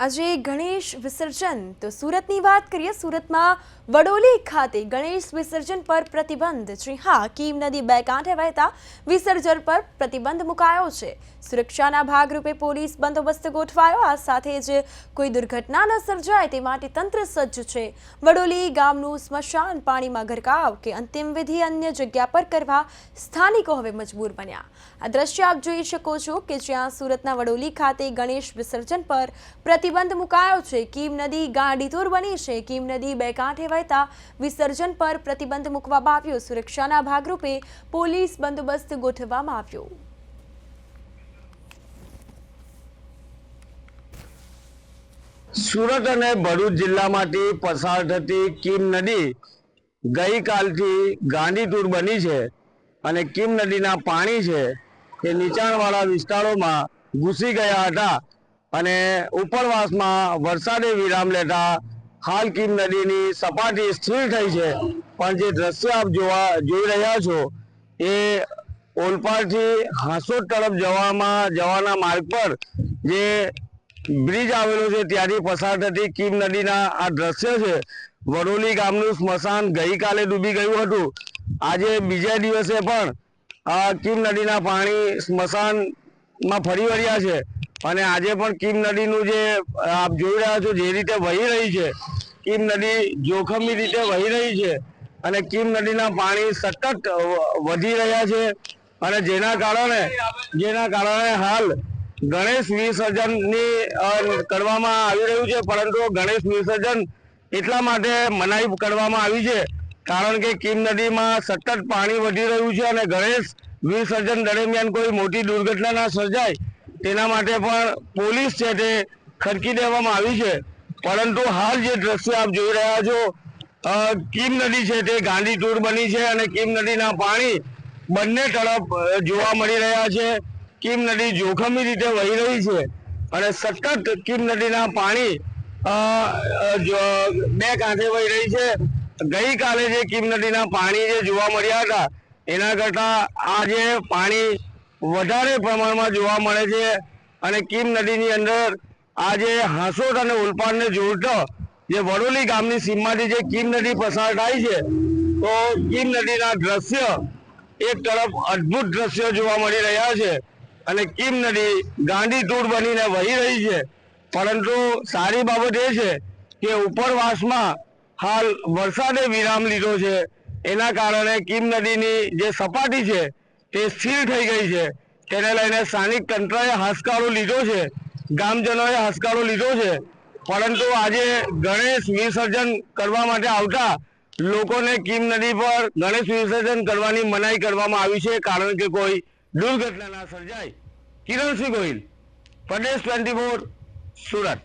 આજે ગણેશ વિસર્જન તો સુરતની વાત કરીએ। સુરતમાં વડોલી ખાતે ગણેશ વિસર્જન પર પ્રતિબંધ। જી હા, કીમ નદી બે કાંઠે વહેતા વિસર્જન પર પ્રતિબંધ મુકાયો છે। સુરક્ષાના ભાગરૂપે પોલીસ બંદોબસ્ત ગોઠવાયો। આ સાથે જ કોઈ દુર્ઘટના ન સર્જાય તે માટે તંત્ર સજ્જ છે। વડોલી ગામનું સ્મશાન પાણીમાં ગરકાવ કે અંતિમ વિધિ અન્ય જગ્યા પર કરવા સ્થાનિકો હવે મજબૂર બન્યા। આ દ્રશ્ય આપ જોઈ શકો છો કે જ્યાં સુરતના વડોલી ખાતે ગણેશ વિસર્જન પર પ્રતિબંધ મુકાયો છે। કીમ નદી ગાંડીતુર બની છે। કીમ નદી બે કાંઠે વહેતા વિસર્જન પર પ્રતિબંધ મૂકવામાં આવ્યો। સુરક્ષાના ભાગરૂપે પોલીસ બંદોબસ્ત ગોઠવવામાં આવ્યો। સુરત અને ભરૂચ જિલ્લામાંથી પસાર થતી કીમ નદી ગઈકાલથી ગાંડીતુર બની છે અને કીમ નદીના પાણી છે એ નીચાણવાળા વિસ્તારોમાં ઘૂસી ગયા હતા અને ઉપરવાસમાં વરસાદે વિરામ લેતા હાલ કીમ નદીની સપાટી સ્થિર થઈ છે। પણ જે દ્રશ્ય આપ જોઈ રહ્યા છો એ ઓલપાડથી હાંસોદ તરફ જવાના માર્ગ પર જે બ્રિજ આવેલો છે ત્યાંથી પસાર થતી કીમ નદીના આ દ્રશ્ય છે। વડોલી ગામનું સ્મશાન ગઈકાલે ડૂબી ગયું હતું। આજે બીજા દિવસે પણ આ કીમ નદીના પાણી સ્મશાનમાં ફરી વળ્યા છે અને આજે પણ કીમ નદીનું જે આપ જોઈ રહ્યા છો જે રીતે વહી રહી છે, કીમ નદી જોખમી રીતે વહી રહી છે અને કીમ નદીના પાણી સતત વધી રહ્યા છે અને જેના કારણે હાલ ગણેશ વિસર્જનની કરવામાં આવી રહ્યું છે। પરંતુ ગણેશ વિસર્જન એટલા માટે મનાઈ કરવામાં આવી છે કારણ કે કીમ નદીમાં સતત પાણી વધી રહ્યું છે અને ગણેશ વિસર્જન દરમિયાન કોઈ મોટી દુર્ઘટના ના સર્જાય તેના માટે પણ પોલીસ છે તે ખડકી દેવામાં આવી છે। પરંતુ હાલ જે દ્રશ્ય આપ જોઈ રહ્યા છો, કીમ નદી છે તે ગાંડીતુર બની છે અને કીમ નદીના પાણી બંને તરફ જોવા મળી રહ્યા છે। કીમ નદી જોખમી રીતે વહી રહી છે અને સતત કીમ નદીના પાણી બે કાંઠે વહી રહી છે। ગઈકાલે જે કીમ નદીના પાણી જે જોવા મળ્યા હતા એના કરતાં આજે પાણી વધારે પ્રમાણમાં જોવા મળે છે અને કીમ નદીની અંદર આજે હાંસોદ અને ઓલપાડને જોડતો જે વડોલી ગામની સીમમાંથી જે કીમ નદી પસાર થાય છે તો કીમ નદીના દ્રશ્ય એક તરફ અદ્ભુત દ્રશ્યો જોવા મળી રહ્યા છે અને કીમ નદી ગાંડીતુર બનીને વહી રહી છે। પરંતુ સારી બાબત એ છે કે ઉપરવાસમાં હાલ વરસાદે વિરામ લીધો છે, એના કારણે કીમ નદીની જે સપાટી છે તે સ્થિર થઈ ગઈ છે। તેને લઈને સ્થાનિક તંત્રએ હાશકારો લીધો છે, ગામજનોએ હાશકારો લીધો છે। પરંતુ આજે ગણેશ વિસર્જન કરવા માટે આવતા લોકોને કીમ નદી પર ગણેશ વિસર્જન કરવાની મનાઈ કરવામાં આવી છે કારણ કે કોઈ દુર્ઘટના ના સર્જાય। કિરણસિંહ ગોહિલ, પ્રદેશ 24, સુરત।